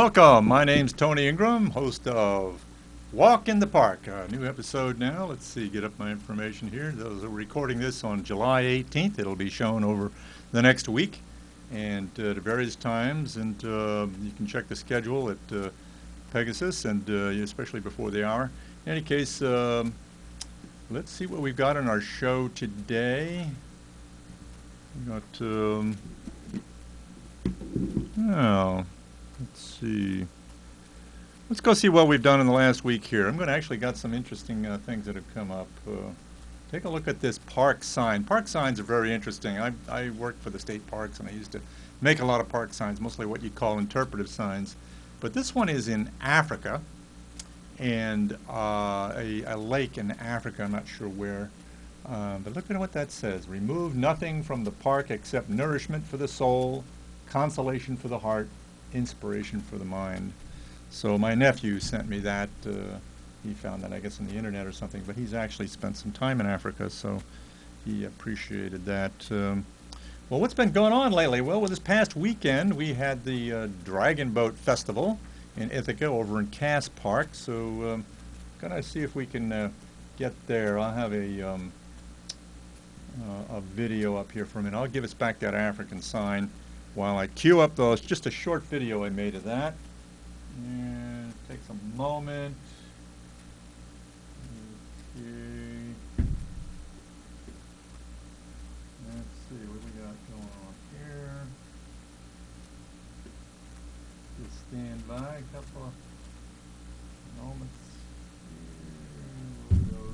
Welcome. My name's Tony Ingraham, host of Walk in the Park. A new episode now. Let's see, get up my information here. Those are recording this on July 18th. It'll be shown over the next week and at various times. And you can check the schedule at Pegasus, and especially before the hour. In any case, let's see what we've got on our show today. We got, let's see. Let's go see what we've done in the last week here. I'm going to actually got some interesting things that have come up. Take a look at this park sign. Park signs are very interesting. I worked for the state parks, and I used to make a lot of park signs, mostly what you'd call interpretive signs. But this one is in Africa, and a lake in Africa. I'm not sure where. But look at what that says. Remove nothing from the park except nourishment for the soul, consolation for the heart, inspiration for the mind. So my nephew sent me that. He found that, I guess, on the internet or something, but he's actually spent some time in Africa, so he appreciated that. Well, what's been going on lately? Well, this past weekend we had the Dragon Boat Festival in Ithaca over in Cass Park, so gonna see if we can get there. I'll have a video up here for a minute. I'll give us back that African sign while I queue up those. Just a short video I made of that. And it takes a moment. Okay. Let's see what we got going on here. Just stand by a couple of moments. Here we'll go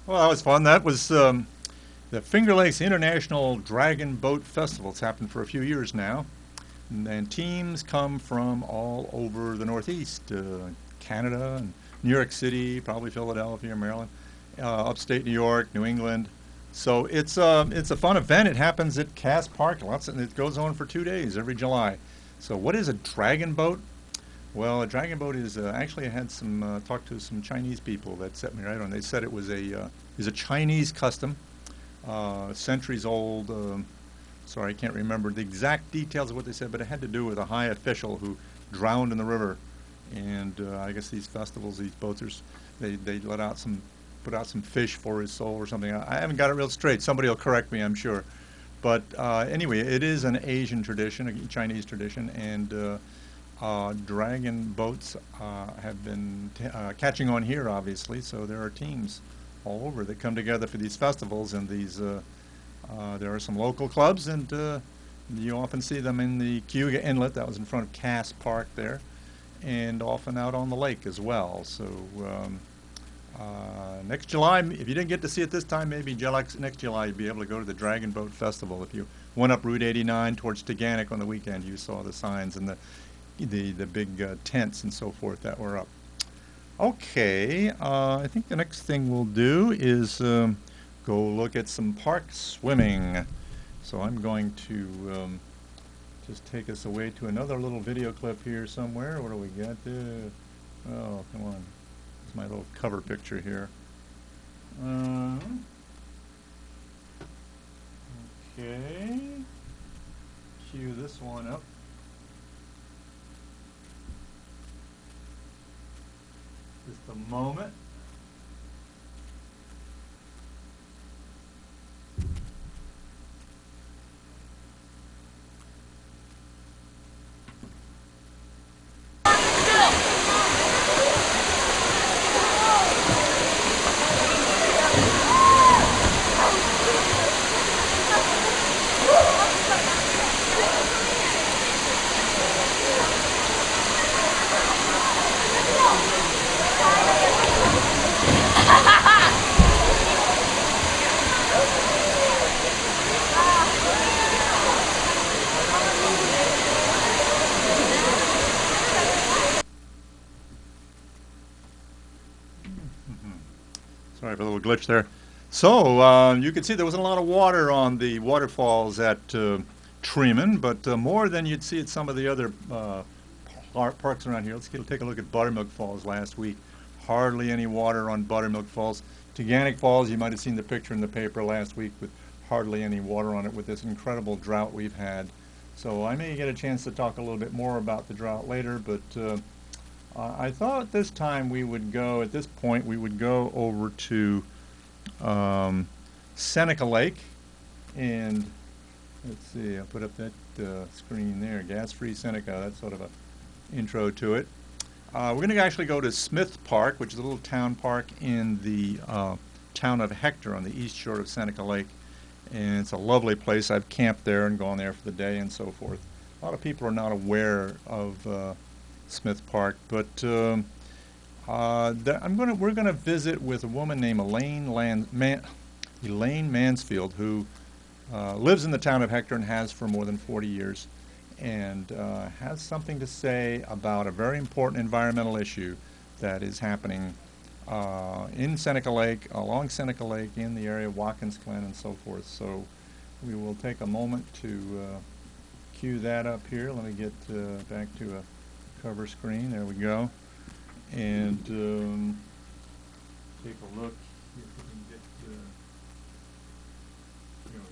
Well, that was fun. That was the Finger Lakes International Dragon Boat Festival. It's happened for a few years now. And teams come from all over the Northeast, Canada, and New York City, probably Philadelphia, Maryland, upstate New York, New England. So it's a fun event. It happens at Cass Park. It goes on for 2 days every July. So what is a dragon boat? Well, a dragon boat is actually I had some talked to some Chinese people that set me right on. They said it was a Chinese custom, centuries old. Sorry, I can't remember the exact details of what they said, but it had to do with a high official who drowned in the river. And I guess these festivals, these boaters, they put out some fish for his soul or something. I haven't got it real straight. Somebody will correct me, I'm sure. But anyway, it is an Asian tradition, a Chinese tradition, and dragon boats have been catching on here, obviously, so there are teams all over that come together for these festivals, and these there are some local clubs, and you often see them in the Cayuga Inlet. That was in front of Cass Park there, and often out on the lake as well. So next July, if you didn't get to see it this time, maybe next July you'll be able to go to the Dragon Boat Festival. If you went up Route 89 towards Taughannock on the weekend, you saw the signs and the big tents and so forth that were up. Okay, I think the next thing we'll do is go look at some park swimming. So I'm going to just take us away to another little video clip here somewhere. What do we got there? Oh, come on. It's my little cover picture here. Okay. Cue this one up. Just a moment. Sorry for a little glitch there. So you can see there wasn't a lot of water on the waterfalls at Treman, but more than you'd see at some of the other parks around here. Let's take a look at Buttermilk Falls last week. Hardly any water on Buttermilk Falls. Taughannock Falls, you might have seen the picture in the paper last week with hardly any water on it with this incredible drought we've had. So I may get a chance to talk a little bit more about the drought later, but I thought this time we would go, at this point, we would go over to Seneca Lake, and let's see, I'll put up that screen there, gas-free Seneca, that's sort of an intro to it. We're going to actually go to Smith Park, which is a little town park in the town of Hector on the east shore of Seneca Lake, and it's a lovely place. I've camped there and gone there for the day and so forth. A lot of people are not aware of Smith Park, but we're going to visit with a woman named Elaine Mansfield, who lives in the town of Hector and has for more than 40 years, and has something to say about a very important environmental issue that is happening in Seneca Lake, along Seneca Lake, in the area of Watkins Glen and so forth. So we will take a moment to cue that up here. Let me get back to a cover screen. There we go. And take a look. See if we can get, here we go.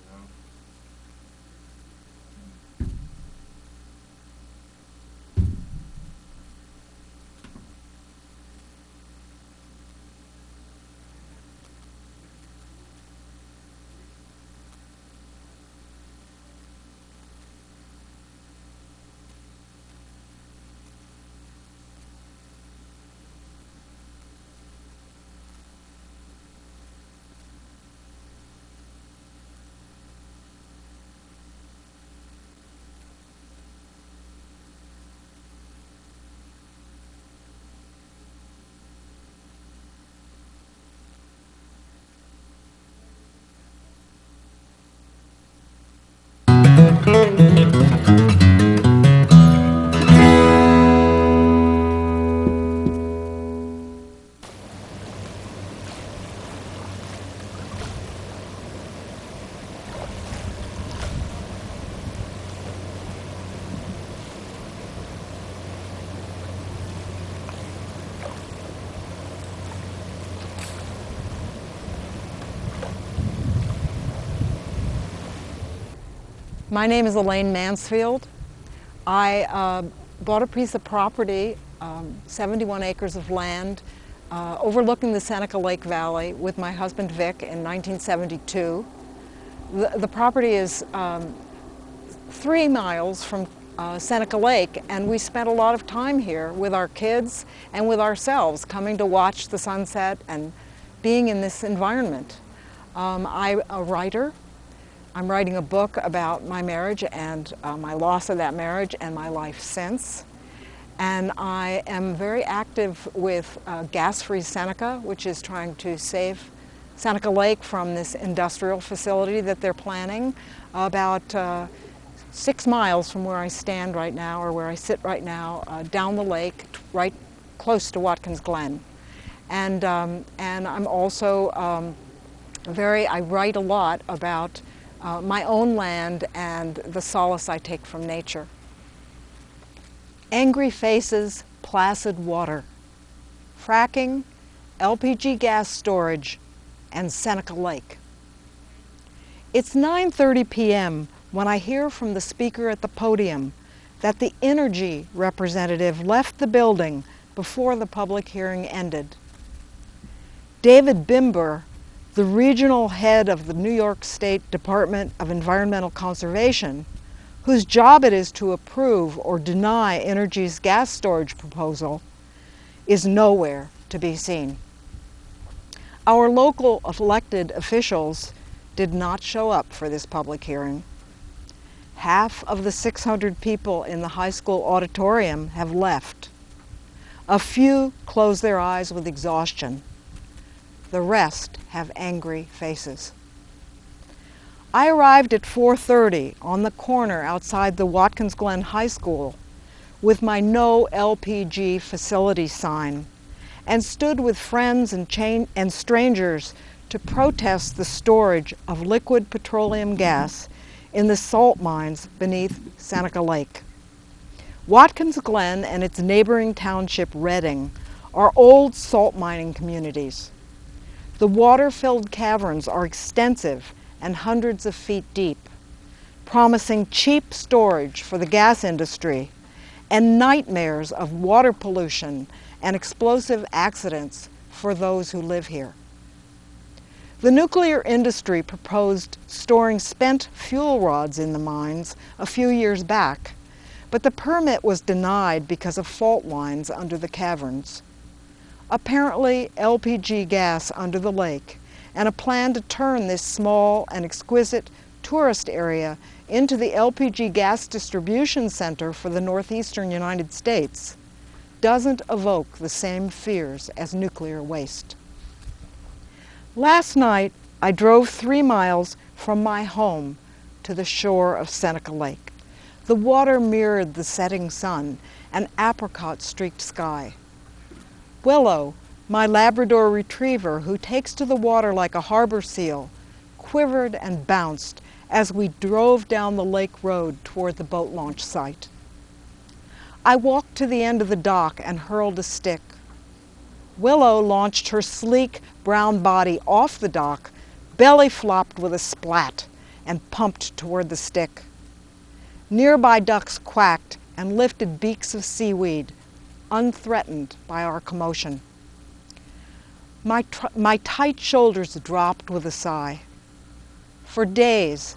My name is Elaine Mansfield. I bought a piece of property, 71 acres of land, overlooking the Seneca Lake Valley with my husband Vic in 1972. The property is 3 miles from Seneca Lake, and we spent a lot of time here with our kids and with ourselves, coming to watch the sunset and being in this environment. I'm a writer. I'm writing a book about my marriage and my loss of that marriage and my life since. And I am very active with Gas-Free Seneca, which is trying to save Seneca Lake from this industrial facility that they're planning about 6 miles from where I stand right now, or where I sit right now, down the lake, right close to Watkins Glen. And I'm also I write a lot about my own land and the solace I take from nature. Angry faces, placid water, fracking, LPG gas storage, and Seneca Lake. It's 9:30 p.m. when I hear from the speaker at the podium that the energy representative left the building before the public hearing ended. David Bimber, the regional head of the New York State Department of Environmental Conservation, whose job it is to approve or deny Entergy's gas storage proposal, is nowhere to be seen. Our local elected officials did not show up for this public hearing. Half of the 600 people in the high school auditorium have left. A few close their eyes with exhaustion. The rest have angry faces. I arrived at 4:30 on the corner outside the Watkins Glen High School with my no LPG facility sign and stood with friends and strangers to protest the storage of liquid petroleum gas in the salt mines beneath Seneca Lake. Watkins Glen and its neighboring township Redding are old salt mining communities. The water-filled caverns are extensive and hundreds of feet deep, promising cheap storage for the gas industry and nightmares of water pollution and explosive accidents for those who live here. The nuclear industry proposed storing spent fuel rods in the mines a few years back, but the permit was denied because of fault lines under the caverns. Apparently, LPG gas under the lake and a plan to turn this small and exquisite tourist area into the LPG gas distribution center for the northeastern United States doesn't evoke the same fears as nuclear waste. Last night, I drove 3 miles from my home to the shore of Seneca Lake. The water mirrored the setting sun and apricot-streaked sky. Willow, my Labrador retriever, who takes to the water like a harbor seal, quivered and bounced as we drove down the lake road toward the boat launch site. I walked to the end of the dock and hurled a stick. Willow launched her sleek brown body off the dock, belly flopped with a splat, and pumped toward the stick. Nearby ducks quacked and lifted beaks of seaweed, unthreatened by our commotion. My tight shoulders dropped with a sigh. For days,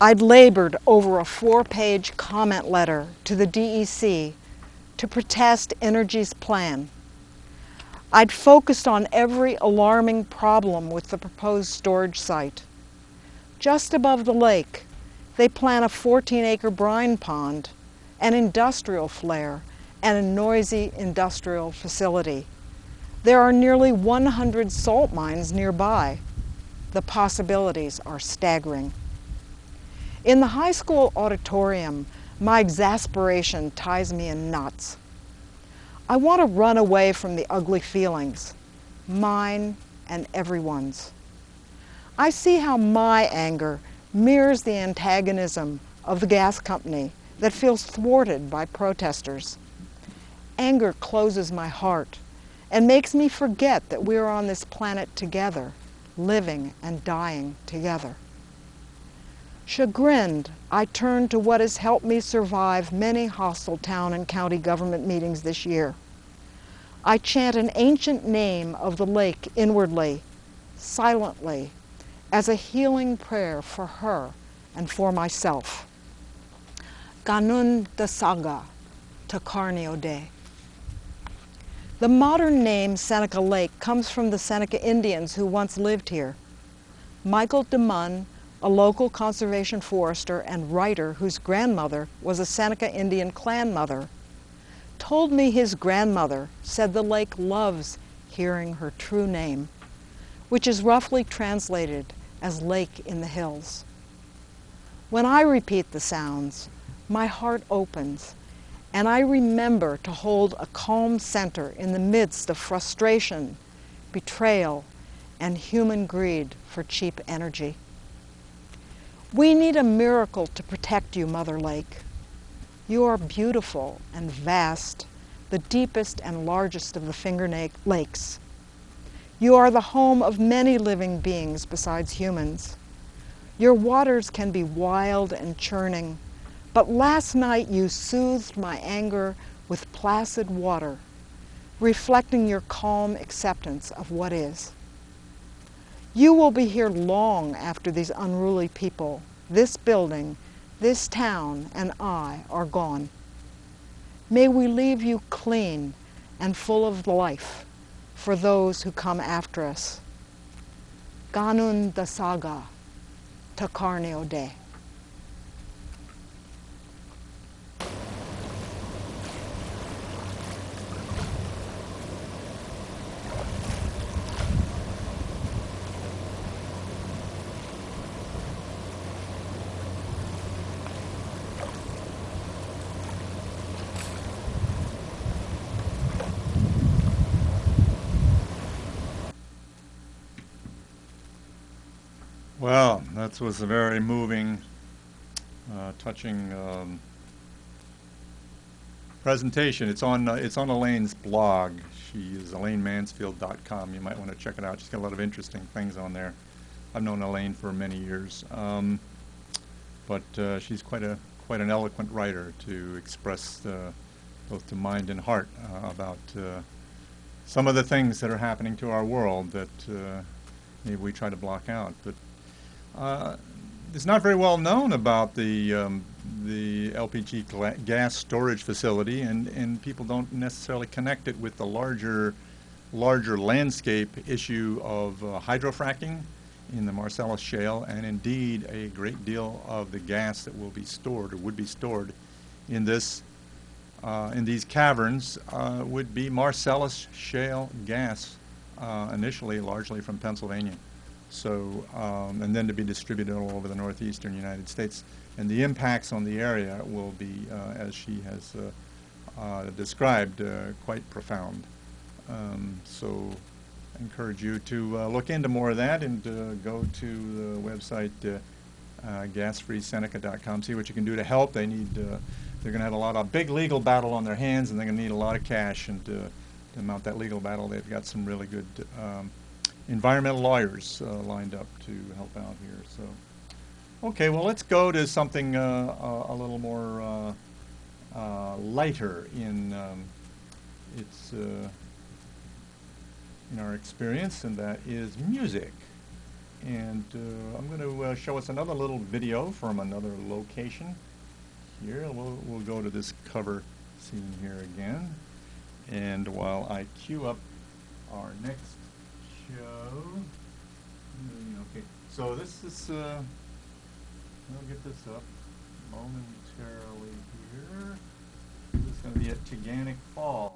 I'd labored over a 4-page comment letter to the DEC to protest Entergy's plan. I'd focused on every alarming problem with the proposed storage site. Just above the lake, they plan a 14-acre brine pond, an industrial flare, and a noisy industrial facility. There are nearly 100 salt mines nearby. The possibilities are staggering. In the high school auditorium, my exasperation ties me in knots. I want to run away from the ugly feelings, mine and everyone's. I see how my anger mirrors the antagonism of the gas company that feels thwarted by protesters. Anger closes my heart and makes me forget that we are on this planet together, living and dying together. Chagrined, I turn to what has helped me survive many hostile town and county government meetings this year. I chant an ancient name of the lake inwardly, silently, as a healing prayer for her and for myself. Ganun Dasaga, Taughannock De. The modern name Seneca Lake comes from the Seneca Indians who once lived here. Michael DeMunn, a local conservation forester and writer whose grandmother was a Seneca Indian clan mother, told me his grandmother said the lake loves hearing her true name, which is roughly translated as lake in the hills. When I repeat the sounds, my heart opens, and I remember to hold a calm center in the midst of frustration, betrayal, and human greed for cheap energy. We need a miracle to protect you, Mother Lake. You are beautiful and vast, the deepest and largest of the Finger Lakes. You are the home of many living beings besides humans. Your waters can be wild and churning, but last night you soothed my anger with placid water, reflecting your calm acceptance of what is. You will be here long after these unruly people, this building, this town, and I are gone. May we leave you clean and full of life for those who come after us. Ganun dasaga, takarneo de. Well, that was a very moving, touching presentation. It's on Elaine's blog. She is ElaineMansfield.com. You might want to check it out. She's got a lot of interesting things on there. I've known Elaine for many years, but she's quite an eloquent writer to express both to mind and heart about some of the things that are happening to our world that maybe we try to block out. But it's not very well known about the LPG gas storage facility, and people don't necessarily connect it with the larger landscape issue of hydrofracking in the Marcellus Shale, and indeed a great deal of the gas that will be stored or would be stored in these caverns would be Marcellus Shale gas, initially largely from Pennsylvania. So, and then to be distributed all over the northeastern United States. And the impacts on the area will be, as she has described, quite profound. So I encourage you to look into more of that and go to the website gasfreeseneca.com, see what you can do to help. They need, they're going to have a big legal battle on their hands, and they're going to need a lot of cash. And to mount that legal battle, they've got some really good environmental lawyers lined up to help out here. So, okay, well, let's go to something a little more lighter in our experience, and that is music. And I'm going to show us another little video from another location here. We'll go to this cover scene here again, and while I queue up our next show. Okay, so this is, I'll get this up momentarily here. This is going to be at Taughannock Falls.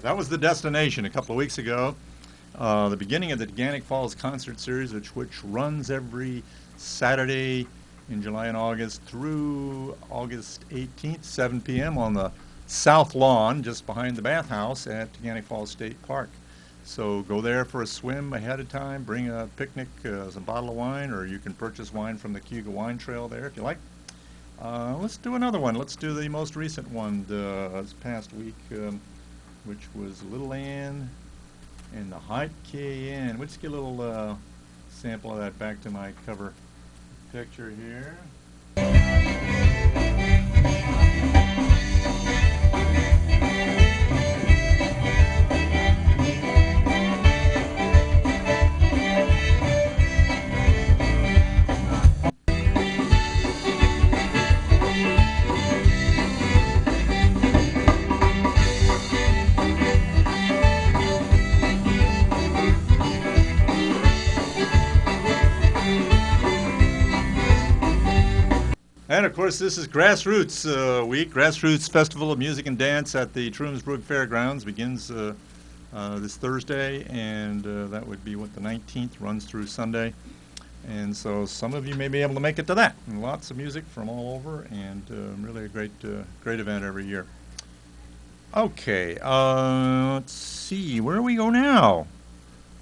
That was the destination a couple of weeks ago. The beginning of the Taughannock Falls concert series, which runs every Saturday in July and August through August 18th, 7 p.m. on the south lawn just behind the bathhouse at Taughannock Falls State Park. So go there for a swim ahead of time, bring a picnic, some bottle of wine, or you can purchase wine from the Cuga Wine Trail there if you like. Let's do another one. Let's do the most recent one this past week, which was Little Ann and the Hot Cayenne. We'll just get a little sample of that back to my cover picture here. And of course, this is Grassroots Week. Grassroots Festival of Music and Dance at the Trumansburg Fairgrounds begins this Thursday, and that would be what, the 19th, runs through Sunday. And so some of you may be able to make it to that. And lots of music from all over, and really a great event every year. Okay, let's see, where do we go now?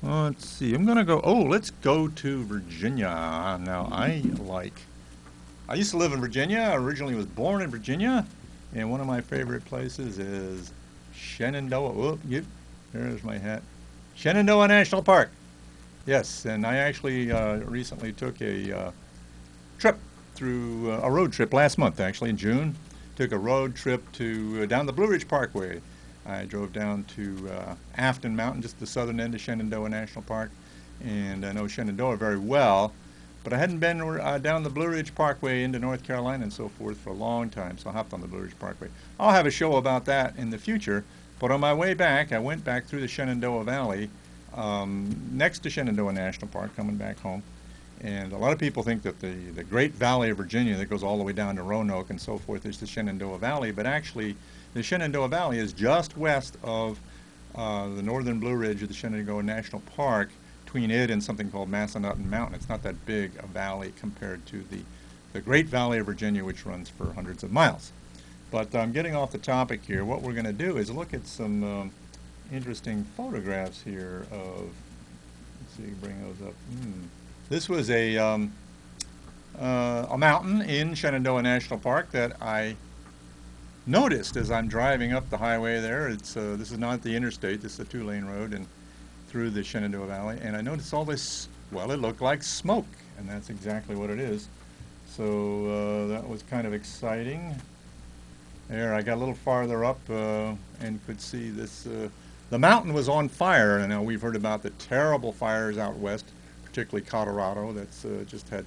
Let's see, I'm gonna go, let's go to Virginia. Now, I used to live in Virginia. I originally was born in Virginia, and one of my favorite places is Shenandoah. There's my hat. Shenandoah National Park. Yes, and I actually recently took a trip through a road trip last month, actually in June. Took a road trip to down the Blue Ridge Parkway. I drove down to Afton Mountain, just the southern end of Shenandoah National Park, and I know Shenandoah very well. But I hadn't been down the Blue Ridge Parkway into North Carolina and so forth for a long time, so I hopped on the Blue Ridge Parkway. I'll have a show about that in the future, but on my way back, I went back through the Shenandoah Valley, next to Shenandoah National Park, coming back home. And a lot of people think that the Great Valley of Virginia that goes all the way down to Roanoke and so forth is the Shenandoah Valley, but actually the Shenandoah Valley is just west of the northern Blue Ridge of the Shenandoah National Park, between it and something called Massanutten Mountain. It's not that big a valley compared to the Great Valley of Virginia, which runs for hundreds of miles. But I'm getting off the topic here. What we're going to do is look at some interesting photographs here of, let's see, bring those up. This was a mountain in Shenandoah National Park that I noticed as I'm driving up the highway there. This is not the interstate, this is a two-lane road, and through the Shenandoah Valley, and I noticed all this, well, it looked like smoke, and that's exactly what it is. So that was kind of exciting. There, I got a little farther up and could see this. The mountain was on fire, and now we've heard about the terrible fires out west, particularly Colorado, that's just had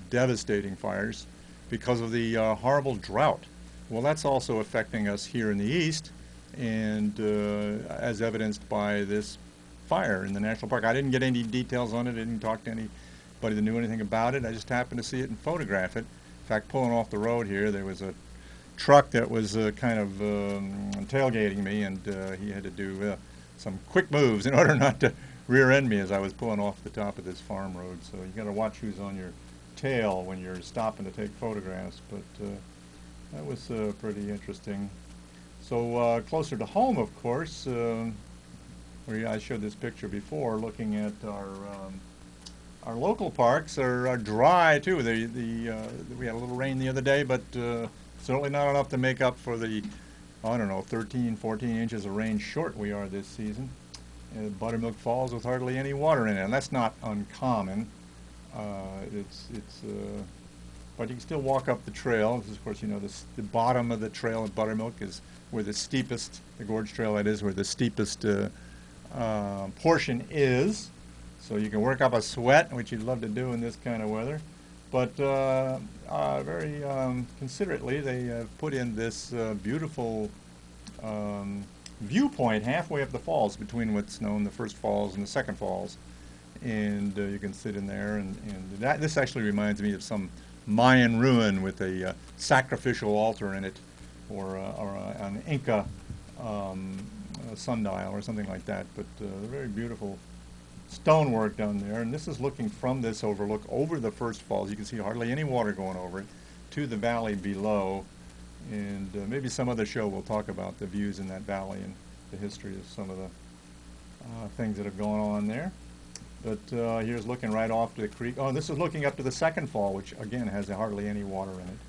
devastating fires because of the horrible drought. Well, that's also affecting us here in the east, and as evidenced by this fire in the national park. I didn't get any details on it. I didn't talk to anybody that knew anything about it. I just happened to see it and photograph it. In fact, pulling off the road here, there was a truck that was kind of tailgating me, and he had to do some quick moves in order not to rear end me as I was pulling off the top of this farm road. So you got to watch who's on your tail when you're stopping to take photographs. But that was pretty interesting. So closer to home, of course, where I showed this picture before, looking at our local parks are dry too. We had a little rain the other day, but certainly not enough to make up for the, I don't know, 13, 14 inches of rain short we are this season. Buttermilk Falls with hardly any water in it, and that's not uncommon. But you can still walk up the trail. Of course, you know, the bottom of the trail at Buttermilk is where the steepest, the gorge trail that is, where the steepest portion is. So you can work up a sweat, which you'd love to do in this kind of weather. But very considerately, they have put in this beautiful viewpoint halfway up the falls between what's known the first falls and the second falls. And you can sit in there, and this actually reminds me of some Mayan ruin with a sacrificial altar in it, or an Inca sundial or something like that. But very beautiful stonework done there. And this is looking from this overlook over the first falls. You can see hardly any water going over it, to the valley below. And maybe some other show we'll talk about the views in that valley and the history of some of the things that have gone on there. But here's looking right off to the creek. Oh, this is looking up to the second fall, which again has hardly any water in it.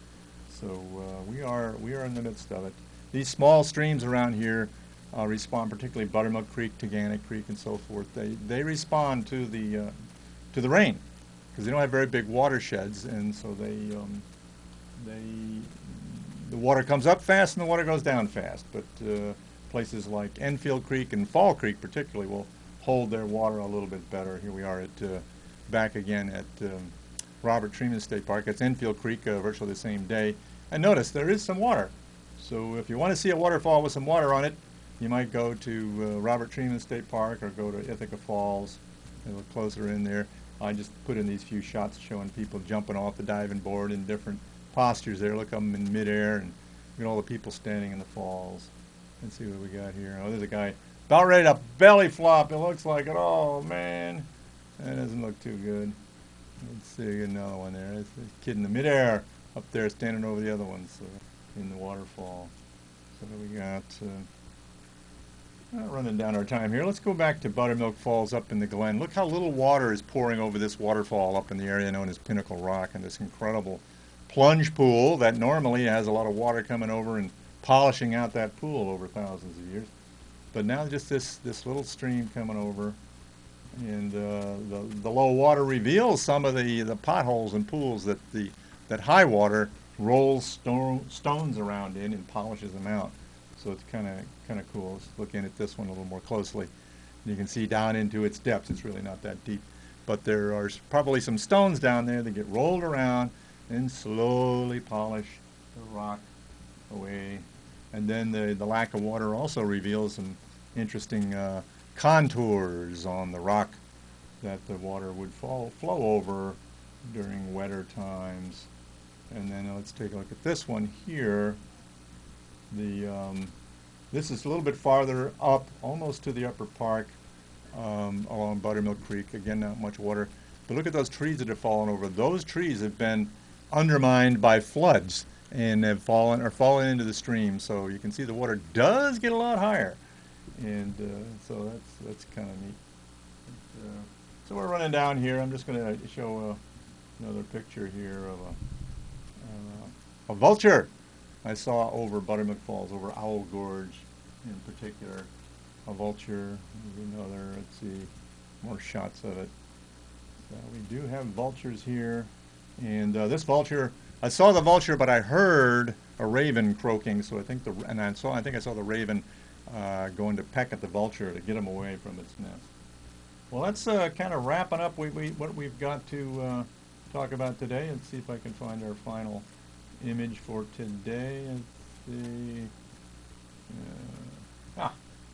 So we are in the midst of it. These small streams around here respond, particularly Buttermilk Creek, Taughannock Creek, and so forth. They respond to the rain because they don't have very big watersheds, and so the water comes up fast and the water goes down fast. But places like Enfield Creek and Fall Creek, particularly, will hold their water a little bit better. Here we are back again at Treman State Park. It's Enfield Creek, virtually the same day. And notice there is some water. So if you want to see a waterfall with some water on it, you might go to Treman State Park or go to Ithaca Falls, a little closer in there. I just put in these few shots showing people jumping off the diving board in different postures there. Look at them in midair, and look at all the people standing in the falls. Let's see what we got here. Oh, there's a guy about ready to belly flop. It looks like it. Oh, man. That doesn't look too good. Let's see, another one there. There's a kid in the midair up there standing over the other ones in the waterfall. So we got, running down our time here. Let's go back to Buttermilk Falls up in the Glen. Look how little water is pouring over this waterfall up in the area known as Pinnacle Rock, and this incredible plunge pool that normally has a lot of water coming over and polishing out that pool over thousands of years. But now just this little stream coming over, and the low water reveals some of the potholes and pools that that high water rolls stones around in and polishes them out. So it's kind of cool. Let's look in at this one a little more closely. You can see down into its depths. It's really not that deep, but there are probably some stones down there that get rolled around and slowly polish the rock away. And then the lack of water also reveals some interesting contours on the rock that the water would flow over during wetter times. And then let's take a look at this one here. This is a little bit farther up, almost to the upper park, along Buttermilk Creek. Again, not much water. But look at those trees that have fallen over. Those trees have been undermined by floods and have fallen into the stream. So you can see the water does get a lot higher, and so that's kind of neat. So we're running down here. I'm just going to show another picture here of a vulture I saw over Buttermilk Falls, over Owl Gorge in particular. A vulture. Another. Let's see, more shots of it. So we do have vultures here, and this vulture. I saw the vulture, but I heard a raven croaking. So I think I think I saw the raven going to peck at the vulture to get him away from its nest. Well, that's kind of wrapping up what we've got to talk about today. Let's see if I can find our final image for today. Let's see.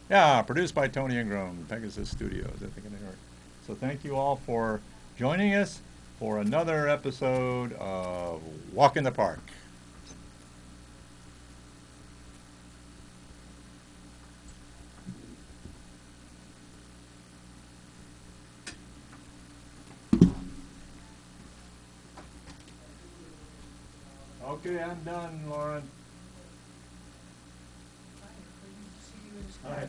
Yeah, produced by Tony Ingraham, Pegasus Studios, Ithaca, New York. So thank you all for joining us for another episode of Walk in the Park. Okay, I'm done, Lauren. All right.